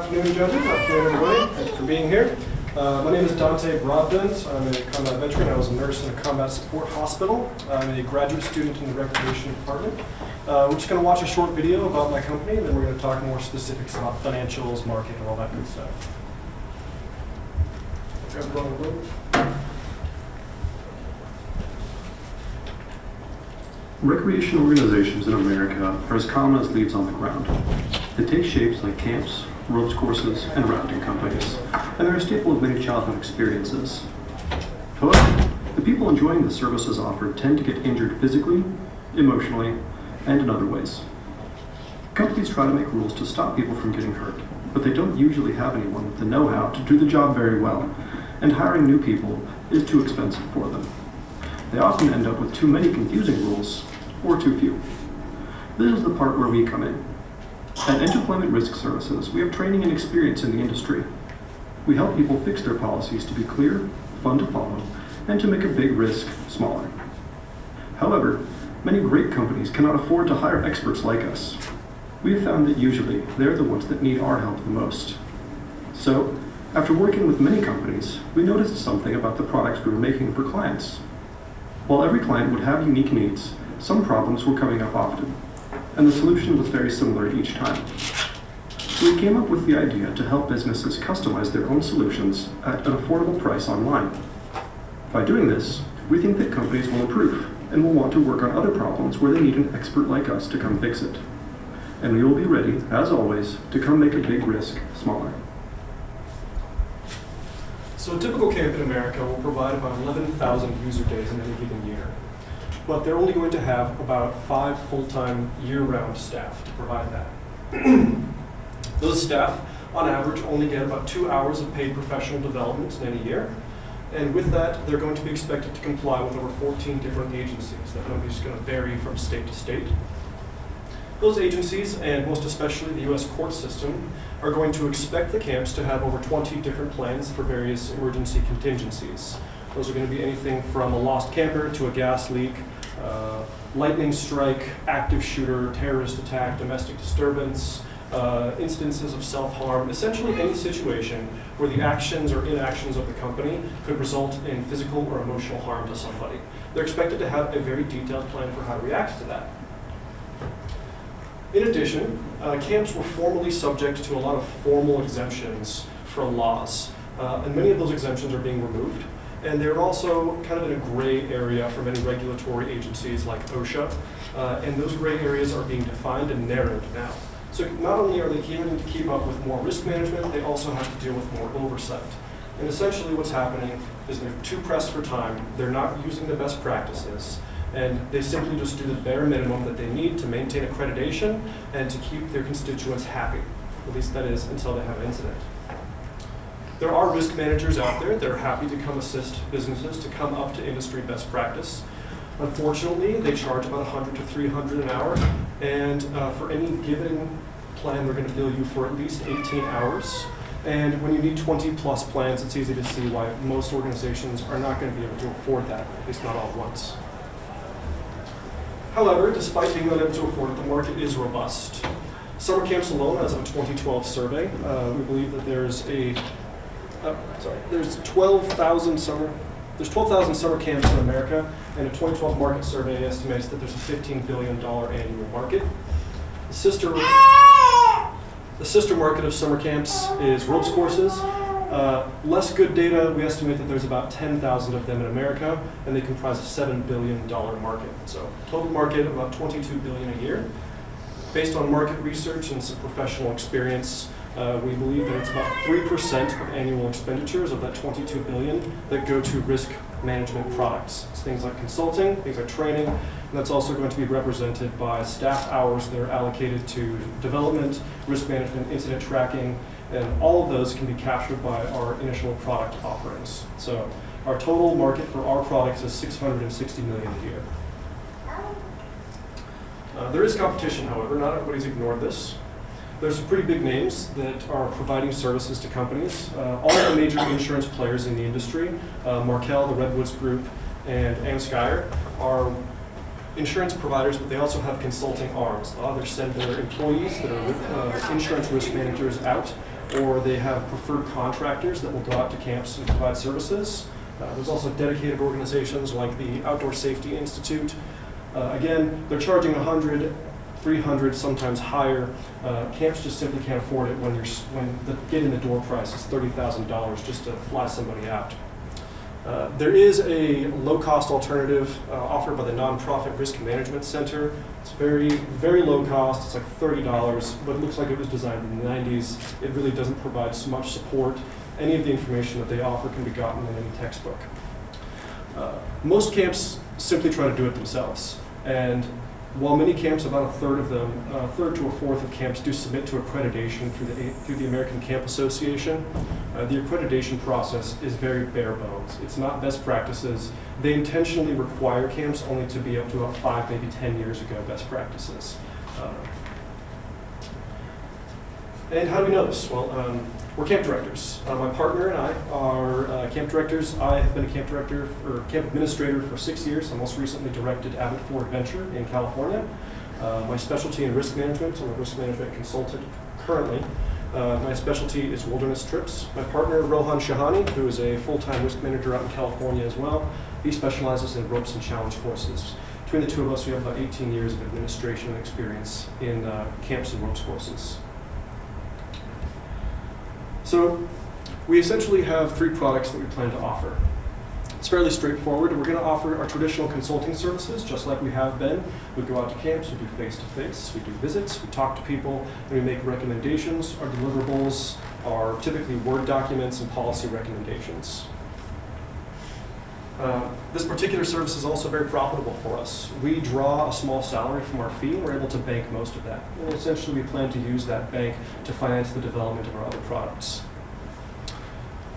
afternoon, judges. Afternoon, everybody. Thanks for being here. My name is Dante Broadbent. I'm a combat veteran. I was a nurse in a combat support hospital. I'm a graduate student in the recreation department. We're just going to watch a short video about my company, and then we're going to talk more specifics about financials, market, and all that good stuff. Recreation organizations in America are as common as leaves on the ground. They take shapes like camps, ropes courses, and rafting companies, and they're a staple of many childhood experiences. However, the people enjoying the services offered tend to get injured physically, emotionally, and in other ways. Companies try to make rules to stop people from getting hurt, but they don't usually have anyone with the know-how to do the job very well, and hiring new people is too expensive for them. They often end up with too many confusing rules, or too few. This is the part where we come in. At EnterPlayment Risk Services, we have training and experience in the industry. We help people fix their policies to be clear, fun to follow, and to make a big risk smaller. However, many great companies cannot afford to hire experts like us. We have found that usually they're the ones that need our help the most. So, after working with many companies, we noticed something about the products we were making for clients. While every client would have unique needs, some problems were coming up often, and the solution was very similar each time. So we came up with the idea to help businesses customize their own solutions at an affordable price online. By doing this, we think that companies will improve and will want to work on other problems where they need an expert like us to come fix it. And we will be ready, as always, to come make a big risk smaller. So a typical camp in America will provide about 11,000 user days in any given year. But they're only going to have about 5 full-time year-round staff to provide that. Those staff, on average, only get about 2 hours of paid professional development in any year. And with that, they're going to be expected to comply with over 14 different agencies. That number is going to vary from state to state. Those agencies, and most especially the U.S. court system, are going to expect the camps to have over 20 different plans for various emergency contingencies. Those are going to be anything from a lost camper to a gas leak, lightning strike, active shooter, terrorist attack, domestic disturbance, instances of self-harm, essentially any situation where the actions or inactions of the company could result in physical or emotional harm to somebody. They're expected to have a very detailed plan for how to react to that. In addition, camps were formerly subject to a lot of formal exemptions for laws, and many of those exemptions are being removed. And they're also kind of in a gray area for many regulatory agencies like OSHA, and those gray areas are being defined and narrowed now. So not only are they having to keep up with more risk management, they also have to deal with more oversight. And essentially what's happening is they're too pressed for time, they're not using the best practices, and they simply just do the bare minimum that they need to maintain accreditation and to keep their constituents happy. At least that is until they have an incident. There are risk managers out there that are happy to come assist businesses to come up to industry best practice. Unfortunately, they charge about $100 to $300 an hour, and for any given plan, they're going to bill you for at least 18 hours. And when you need 20 plus plans, it's easy to see why most organizations are not going to be able to afford that, at least not all at once. However, despite being unable to afford it, the market is robust. Summer camps alone, as of a 2012 survey, we believe that there's there's 12,000 summer camps in America, and a 2012 market survey estimates that there's a $15 billion annual market. The sister market of summer camps is ropes courses. Less good data, we estimate that there's about 10,000 of them in America, and they comprise a $7 billion market. So total market about $22 billion a year. Based on market research and some professional experience, we believe that it's about 3% of annual expenditures of that $22 billion that go to risk management products. It's things like consulting, things like training, and that's also going to be represented by staff hours that are allocated to development, risk management, incident tracking, and all of those can be captured by our initial product offerings. So our total market for our products is $660 million a year. There is competition, however. Not everybody's ignored this. There's some pretty big names that are providing services to companies. All of the major insurance players in the industry, Markel, the Redwoods Group, and Skyer, are insurance providers, but they also have consulting arms. They send their employees that are with insurance risk managers out or they have preferred contractors that will go out to camps and provide services. There's also dedicated organizations like the Outdoor Safety Institute. Again, they're charging $100, $300, sometimes higher. Camps just simply can't afford it when the get-in-the-door price is $30,000 just to fly somebody out. There is a low-cost alternative offered by the Nonprofit Risk Management Center. It's very, very low cost. It's like $30, but it looks like it was designed in the 90s. It really doesn't provide so much support. Any of the information that they offer can be gotten in any textbook. Most camps simply try to do it themselves. And while many camps, about a third of them, a third to a fourth of camps do submit to accreditation through the American Camp Association, the accreditation process is very bare bones. It's not best practices. They intentionally require camps only to be up to about 5, maybe 10 years ago best practices. And how do we know this? Well, we're camp directors. My partner and I are camp directors. I have been a camp director or camp administrator for 6 years. I most recently directed Abbott Ford Adventure in California. My specialty in risk management. I'm a risk management consultant currently. My specialty is wilderness trips. My partner, Rohan Shahani, who is a full-time risk manager out in California as well, he specializes in ropes and challenge courses. Between the two of us, we have about 18 years of administration experience in camps and ropes courses. So we essentially have 3 products that we plan to offer. It's fairly straightforward. We're going to offer our traditional consulting services, just like we have been. We go out to camps, we do face-to-face, we do visits, we talk to people, and we make recommendations. Our deliverables are typically Word documents and policy recommendations. This particular service is also very profitable for us. We draw a small salary from our fee, and we're able to bank most of that. And essentially, we plan to use that bank to finance the development of our other products.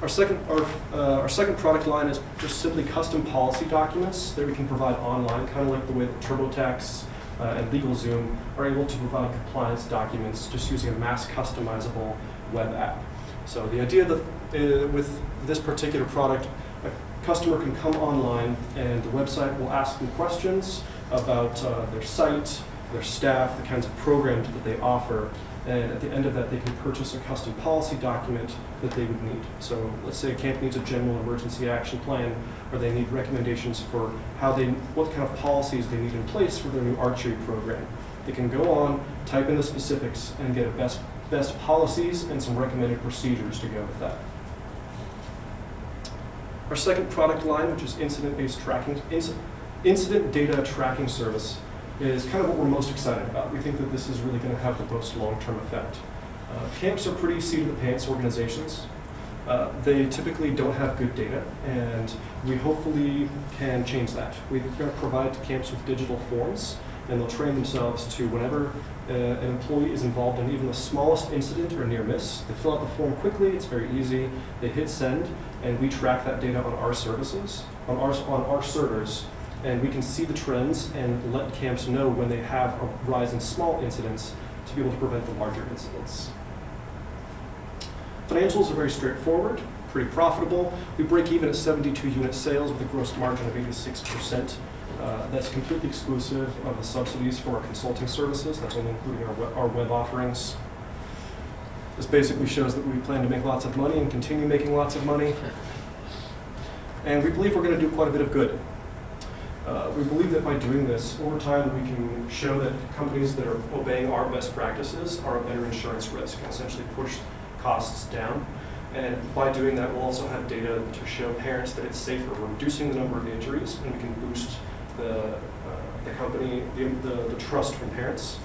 Our second product line is just simply custom policy documents that we can provide online, kind of like the way that TurboTax and LegalZoom are able to provide compliance documents just using a mass customizable web app. So the idea that with this particular product, a customer can come online and the website will ask them questions about their site, their staff, the kinds of programs that they offer, and at the end of that they can purchase a custom policy document that they would need. So let's say a camp needs a general emergency action plan, or they need recommendations for what kind of policies they need in place for their new archery program. They can go on, type in the specifics, and get a best policies and some recommended procedures to go with that. Our second product line, which is incident data tracking service, is kind of what we're most excited about. We think that this is really going to have the most long-term effect. Camps are pretty seat-of-the-pants organizations. They typically don't have good data, and we hopefully can change that. We're going to provide camps with digital forms, and they'll train themselves to whenever an employee is involved in even the smallest incident or near miss, they fill out the form quickly, it's very easy, they hit send, and we track that data on our services, on our servers, and we can see the trends and let camps know when they have a rise in small incidents to be able to prevent the larger incidents. Financials are very straightforward, pretty profitable. We break even at 72 unit sales with a gross margin of 86%. That's completely exclusive of the subsidies for our consulting services. That's only including our web offerings. This basically shows that we plan to make lots of money and continue making lots of money. And we believe we're going to do quite a bit of good. We believe that by doing this, over time we can show that companies that are obeying our best practices are a better insurance risk and essentially push costs down. And by doing that, we'll also have data to show parents that it's safer. We're reducing the number of injuries, and we can boost the trust from parents.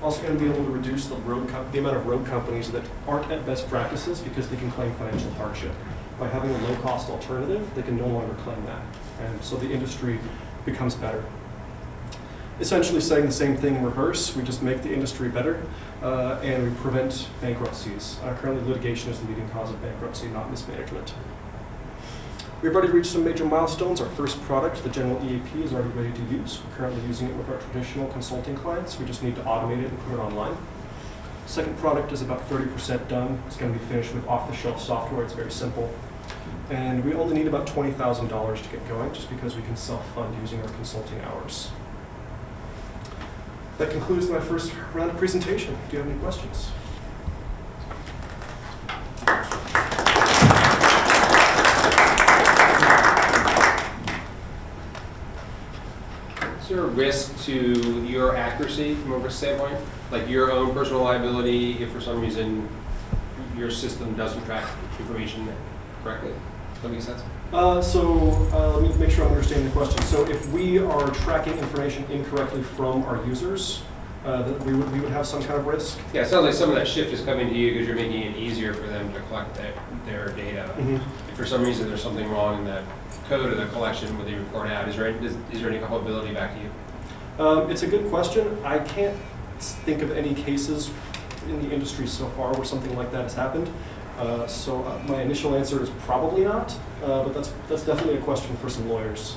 Also going to be able to reduce the amount of road companies that aren't at best practices because they can claim financial hardship. By having a low-cost alternative, they can no longer claim that. And so the industry becomes better. Essentially saying the same thing in reverse, we just make the industry better and we prevent bankruptcies. Currently litigation is the leading cause of bankruptcy, not mismanagement. We've already reached some major milestones. Our first product, the general EAP, is already ready to use. We're currently using it with our traditional consulting clients. We just need to automate it and put it online. Second product is about 30% done. It's going to be finished with off-the-shelf software. It's very simple. And we only need about $20,000 to get going, just because we can self-fund using our consulting hours. That concludes my first round of presentation. Do you have any questions? risk to your accuracy from a risk standpoint? Like your own personal liability, if for some reason your system doesn't track information correctly? Does that make sense? Let me make sure I'm understanding the question. So if we are tracking information incorrectly from our users, that we would have some kind of risk? Yeah, it sounds like some of that shift is coming to you because you're making it easier for them to collect their data. Mm-hmm. If for some reason there's something wrong in the code of the collection when they report out, is there any culpability back to you? It's a good question. I can't think of any cases in the industry so far where something like that has happened. My initial answer is probably not, but that's definitely a question for some lawyers.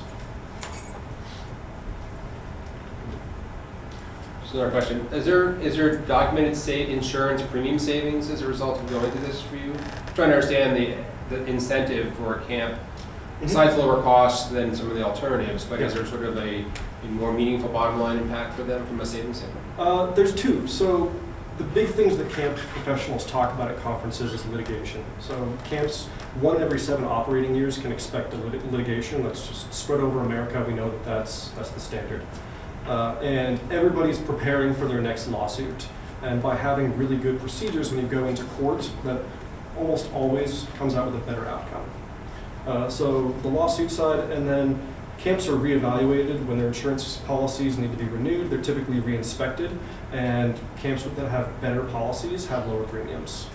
Just another question. Is there documented insurance premium savings as a result of going through this for you? I'm trying to understand the incentive for a camp, besides lower costs than some of the alternatives, but is there sort of a more meaningful bottom line impact for them from a savings standpoint? There's two. So the big things that camp professionals talk about at conferences is litigation. So camps, 1 in every 7 operating years can expect a litigation. That's just spread over America. We know that that's the standard. And everybody's preparing for their next lawsuit. And by having really good procedures when you go into court, that almost always comes out with a better outcome. So the lawsuit side, and then camps are reevaluated when their insurance policies need to be renewed. They're typically re-inspected, and camps that have better policies have lower premiums.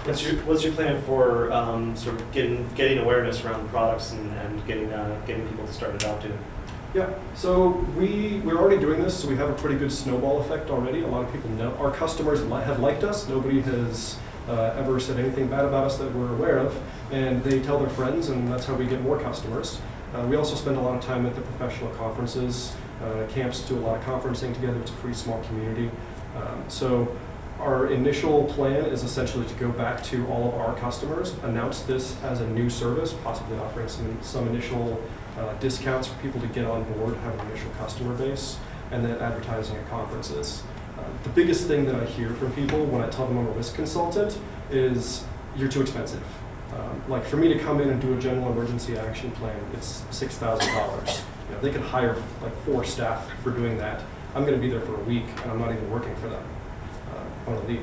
What's your plan for sort of getting awareness around products and getting people to start adopting? Yeah, so we're already doing this, so we have a pretty good snowball effect already. A lot of people know. Our customers have liked us. Nobody has ever said anything bad about us that we're aware of, and they tell their friends, and that's how we get more customers. We also spend a lot of time at the professional conferences. Camps do a lot of conferencing together. It's a pretty small community. So our initial plan is essentially to go back to all of our customers, announce this as a new service, possibly offering some initial discounts for people to get on board, have an initial customer base, and then advertising at conferences. The biggest thing that I hear from people when I tell them I'm a risk consultant is, you're too expensive. Like for me to come in and do a general emergency action plan, it's $6,000. They could hire like 4 staff for doing that. I'm going to be there for a week, and I'm not even working for them. I want to leave.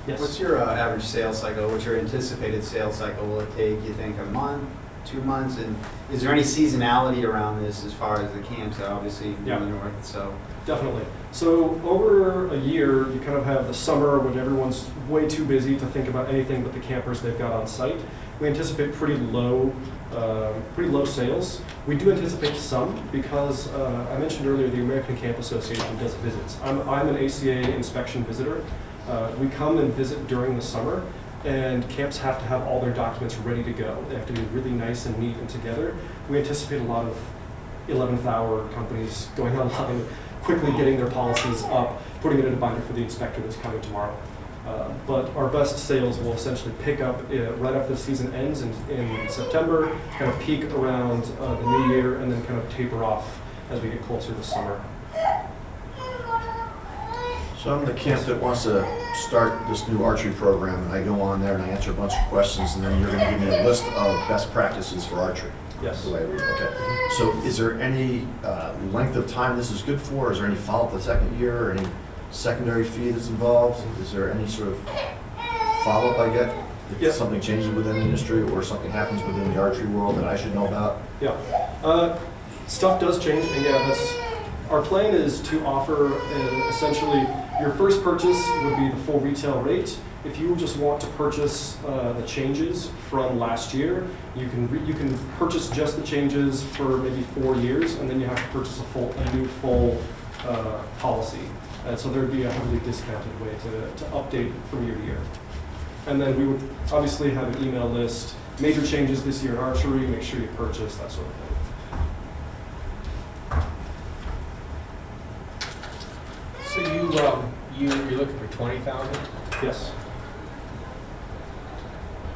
Yes. What's your average sales cycle? What's your anticipated sales cycle? Will it take, you think, a month, 2 months? And is there any seasonality around this as far as the camps? Obviously, in the north, so. Definitely. So over a year, you kind of have the summer when everyone's way too busy to think about anything but the campers they've got on site. We anticipate pretty low sales. We do anticipate some because I mentioned earlier the American Camp Association does visits. I'm an ACA inspection visitor. We come and visit during the summer, and camps have to have all their documents ready to go. They have to be really nice and neat and together. We anticipate a lot of 11th hour companies going online, quickly getting their policies up, putting it in a binder for the inspector that's coming tomorrow. But our best sales will essentially pick up right after the season ends in September, kind of peak around the new year, and then kind of taper off as we get closer to summer. So I'm the camp that wants to start this new archery program, and I go on there and I answer a bunch of questions, and then you're going to give me a list of best practices for archery. Yes. The way I read it. Okay. So is there any length of time this is good for? Is there any follow-up the second year, or any secondary fee that's involved? Is there any sort of follow-up I get if something changes within the industry or something happens within the archery world that I should know about? Yeah. Stuff does change, and our plan is to offer essentially your first purchase would be the full retail rate. If you just want to purchase the changes from last year, you can purchase just the changes for maybe 4 years, and then you have to purchase a new full policy. And so there would be a heavily discounted way to update from year to year. And then we would obviously have an email list, major changes this year in archery, make sure you purchase, that sort of thing. So you're looking for 20,000? Yes.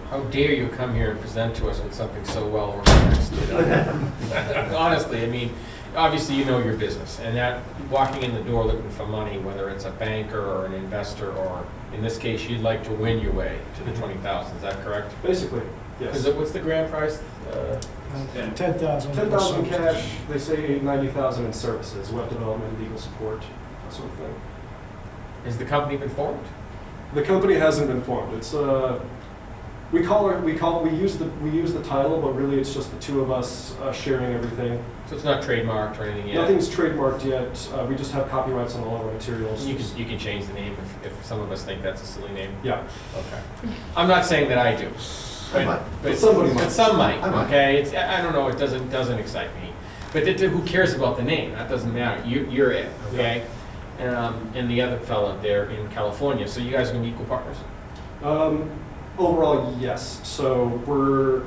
How dare you come here and present to us with something so well organized? Honestly, I mean, obviously you know your business, and that walking in the door looking for money, whether it's a banker or an investor, or in this case, you'd like to win your way to the 20,000. Is that correct? Basically, Yes. What's the grand price? 10,000. 10,000 cash, they say 90,000 in services, web development, legal support, that sort of thing. Has the company been formed? The company hasn't been formed. It's we use the title, but really it's just the two of us sharing everything. So it's not trademarked or anything yet? Nothing's trademarked yet. We just have copyrights on all of our materials. You can change the name if some of us think that's a silly name? Yeah. Okay. I'm not saying that I do. I might. But somebody might. But some might, I might. okay? I don't know, it doesn't excite me. But who cares about the name? That doesn't matter. You're it, okay? And the other fella there in California. So you guys are gonna be equal partners? Overall, yes. So we're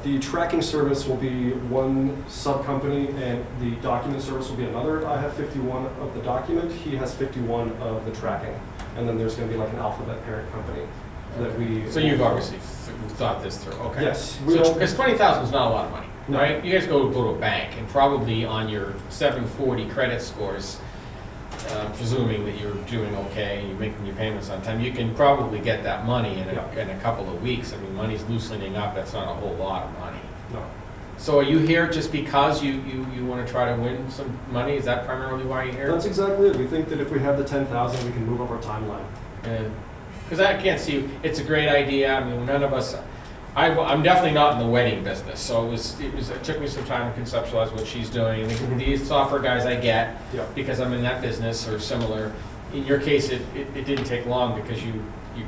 the tracking service will be one sub-company, and the document service will be another. I have 51 of the document. He has 51 of the tracking, and then there's going to be like an alphabet parent company that we. So you've obviously thought this through, okay? Yes. Because 20,000 is not a lot of money, No. right? You guys go to a bank, and probably on your 740 credit scores, presuming that you're doing okay, you're making your payments on time, you can probably get that money in a couple of weeks. I mean, money's loosening up, that's not a whole lot of money. No. So are you here just because you want to try to win some money? Is that primarily why you're here? That's exactly it. We think that if we have the 10,000, we can move up our timeline. Because I can't see, it's a great idea. I mean, none of us, I'm definitely not in the wedding business, so it took me some time to conceptualize what she's doing. These software guys I get, Yeah. because I'm in that business or similar. In your case, it didn't take long because you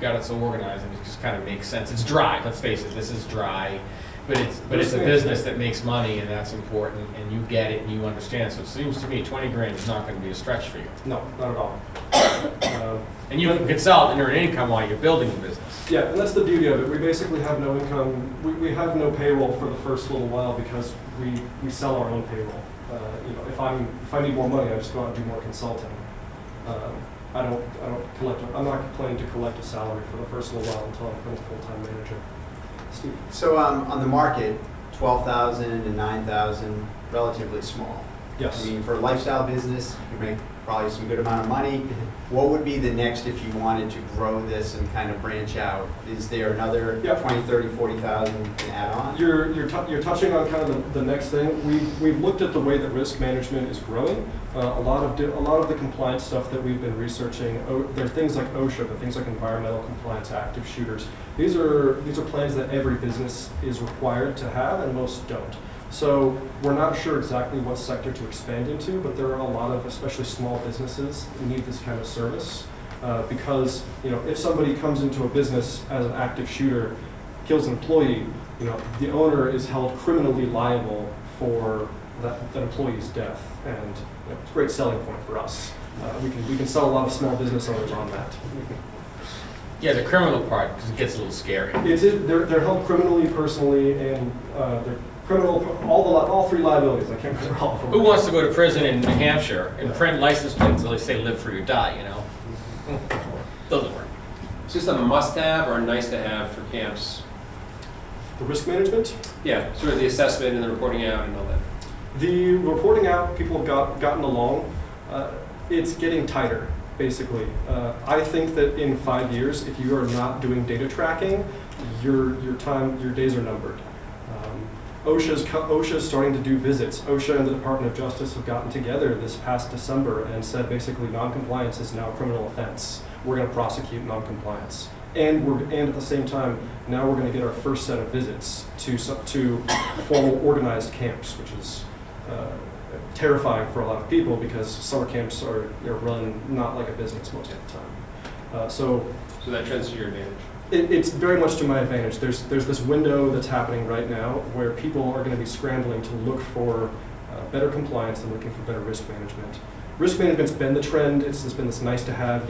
got it so organized and it just kind of makes sense. It's dry, let's face it, this is dry, but it's a business that makes money, and that's important, and you get it and you understand. So it seems to me 20 grand is not going to be a stretch for you. No, not at all. And you can consult and earn income while you're building the business. Yeah, and that's the beauty of it. We basically have no income. We have no payroll for the first little while because we sell our own payroll. If I need more money, I just go out and do more consulting. I don't collect. I'm not planning to collect a salary for the first little while until I become a full-time manager. Steve. So on the market, 12,000 and 9,000, relatively small. Yes. I mean, for a lifestyle business, you could make probably some good amount of money. What would be the next if you wanted to grow this and kind of branch out? Is there another 20, 30, 40,000 you can add on? You're touching on kind of the next thing. We've looked at the way that risk management is growing. A lot of the compliance stuff that we've been researching. There are things like OSHA, the things like environmental compliance, active shooters. These are plans that every business is required to have, and most don't. So we're not sure exactly what sector to expand into, but there are a lot of, especially small businesses, that need this kind of service because if somebody comes into a business as an active shooter, kills an employee, the owner is held criminally liable for that employee's death, and it's a great selling point for us. We can sell a lot of small business owners on that. Yeah, the criminal part, because it gets a little scary. They're held criminally, personally, and they're criminal, all three liabilities. I can't remember all of them. Who wants to go to prison in New Hampshire and print license plates until they say live free or die, Doesn't work. Is this a must-have or a nice-to-have for camps? The risk management? Yeah, sort of the assessment and the reporting out and all that. The reporting out, people have gotten along. It's getting tighter, basically. I think that in 5 years, if you are not doing data tracking, your days are numbered. OSHA is starting to do visits. OSHA and the Department of Justice have gotten together this past December and said basically noncompliance is now a criminal offense. We're going to prosecute noncompliance. And at the same time, now we're going to get our first set of visits to formal organized camps, which is terrifying for a lot of people because summer camps are run not like a business most of the time. So that trends to your advantage. It's very much to my advantage. There's this window that's happening right now where people are going to be scrambling to look for better compliance and looking for better risk management. Risk management's been the trend. It's been this nice to have,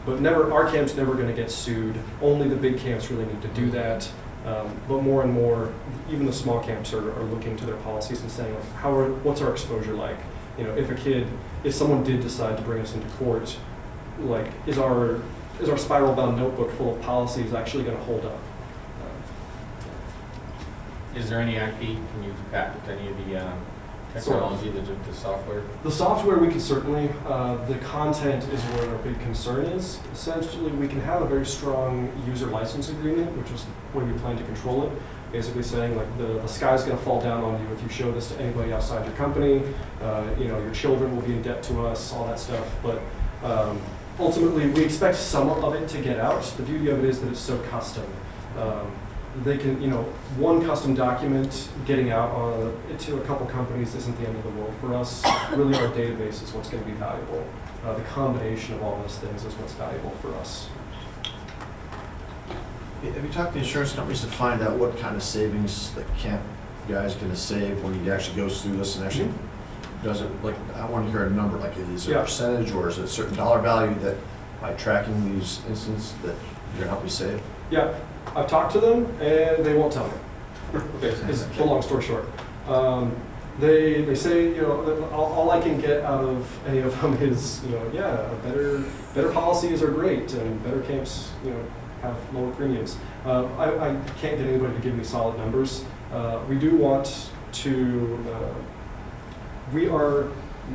but our camp's never going to get sued. Only the big camps really need to do that. But more and more, even the small camps are looking to their policies and saying, what's our exposure like? If someone did decide to bring us into court, is our spiral-bound notebook full of policies actually going to hold up? Is there any IP? Can you patent any of the Technology, the software? The software we can certainly, the content is where our big concern is. Essentially, we can have a very strong user license agreement, which is where we plan to control it. Basically saying like the sky's going to fall down on you if you show this to anybody outside your company. Your children will be in debt to us, all that stuff. But ultimately, we expect some of it to get out. The beauty of it is that it's so custom. They can, one custom document getting out to a couple companies isn't the end of the world for us. Really, our database is what's going to be valuable. The combination of all those things is what's valuable for us. Have you talked to insurance companies to find out what kind of savings the camp guy's going to save when he actually goes through this and actually does it? Like, I want to hear a number. Like, is it a percentage or is it a certain dollar value that by tracking these incidents that you're going to help you save? Yeah. I've talked to them, and they won't tell me. Is the long story short. They say, all I can get out of any of them is, better policies are great, and better camps, have lower premiums. I can't get anybody to give me solid numbers. We do want to. We are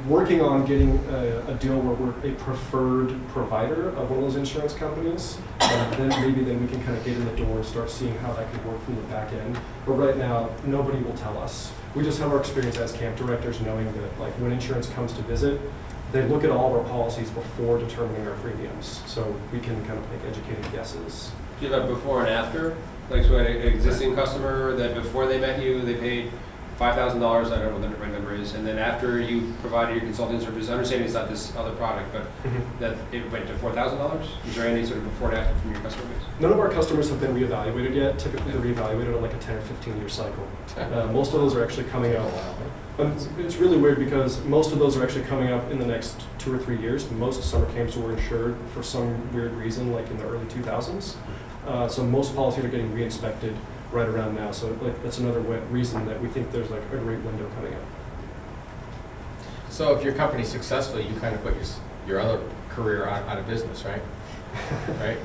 working on getting a deal where we're a preferred provider of one of those insurance companies. Then we can kind of get in the door and start seeing how that could work from the back end. But right now, nobody will tell us. We just have our experience as camp directors knowing that like when insurance comes to visit, they look at all of our policies before determining our premiums. So we can kind of make educated guesses. Do you have a before and after? Like so an existing customer that before they met you, they paid $5,000, I don't know what the right number is, and then after you provided your consulting service, understanding it's not this other product, but that it went to $4,000? Is there any sort of before and after from your customer base? None of our customers have been reevaluated yet. Typically they're reevaluated on like a 10 or 15-year cycle. Most of those are actually coming up. It's really weird because most of those are actually coming up in the next 2 or 3 years. Most summer camps were insured for some weird reason, like in the early 2000s. So most policies are getting re-inspected right around now. So that's another reason that we think there's like a great window coming up. So if your company's successful, you kind of put your other career out of business, right? Right?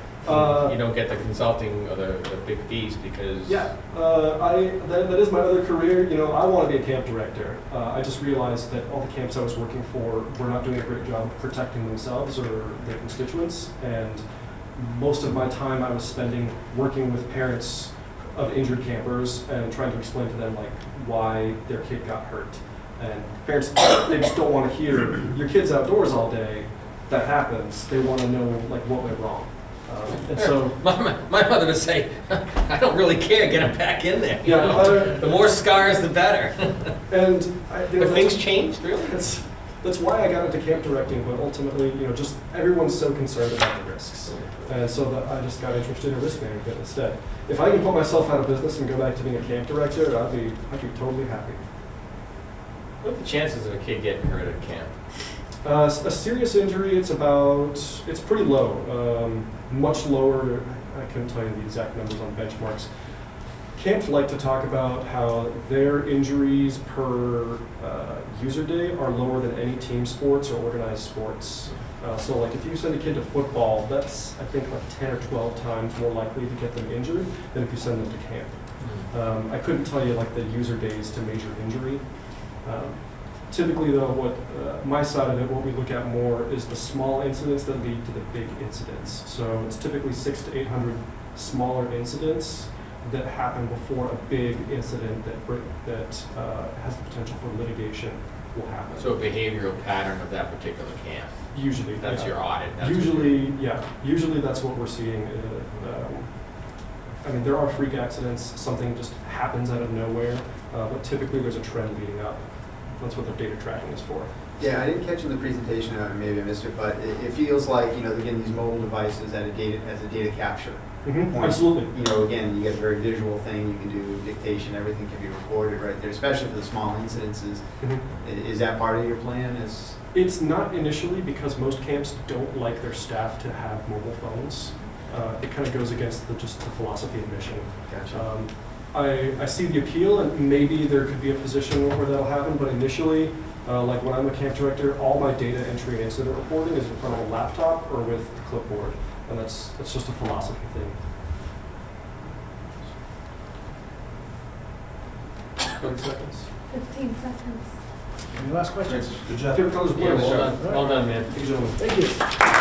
You don't get the consulting or the big fees because... Yeah, that is my other career. I want to be a camp director. I just realized that all the camps I was working for were not doing a great job of protecting themselves or their constituents. And most of my time I was spending working with parents of injured campers and trying to explain to them like why their kid got hurt. And parents, they just don't want to hear your kid's outdoors all day. That happens. They want to know like what went wrong. And so my mother would say, "I don't really care. Get him back in there. Yeah, the more scars, the better." And if things changed, really, that's why I got into camp directing. But ultimately, just everyone's so concerned about the risks, and so that I just got interested in risk management instead. If I can put myself out of business and go back to being a camp director, I'd be totally happy. What are the chances of a kid getting hurt at camp? A serious injury, it's pretty low, much lower. I couldn't tell you the exact numbers on benchmarks. Camps like to talk about how their injuries per user day are lower than any team sports or organized sports. So like if you send a kid to football, that's I think like 10 or 12 times more likely to get them injured than if you send them to camp. I couldn't tell you like the user days to major injury. Typically though, what my side of it, what we look at more is the small incidents that lead to the big incidents. So it's typically 600 to 800 smaller incidents that happen before a big incident that has the potential for litigation will happen. So a behavioral pattern of that particular camp. Usually. That's your audit. Usually that's what we're seeing. There are freak accidents. Something just happens out of nowhere, but typically there's a trend leading up. That's what their data tracking is for. Yeah, I didn't catch in the presentation, maybe I missed it, but it feels like, again, these mobile devices as a data capture. Mm-hmm. Absolutely. Again, you get a very visual thing, you can do dictation, everything can be recorded right there, especially for the small incidences. Mm-hmm. Is that part of your plan? It's not initially because most camps don't like their staff to have mobile phones. It kind of goes against the philosophy of mission. Gotcha. I see the appeal, and maybe there could be a position where that'll happen, but initially, like when I'm a camp director, all my data entry and incident reporting is in front of a laptop or with a clipboard, and that's just a philosophy thing. 30 seconds. 15 seconds. Any last questions? Good job. Favorite colors blue. Yeah, well done, man. Thank you, gentlemen. Thank you.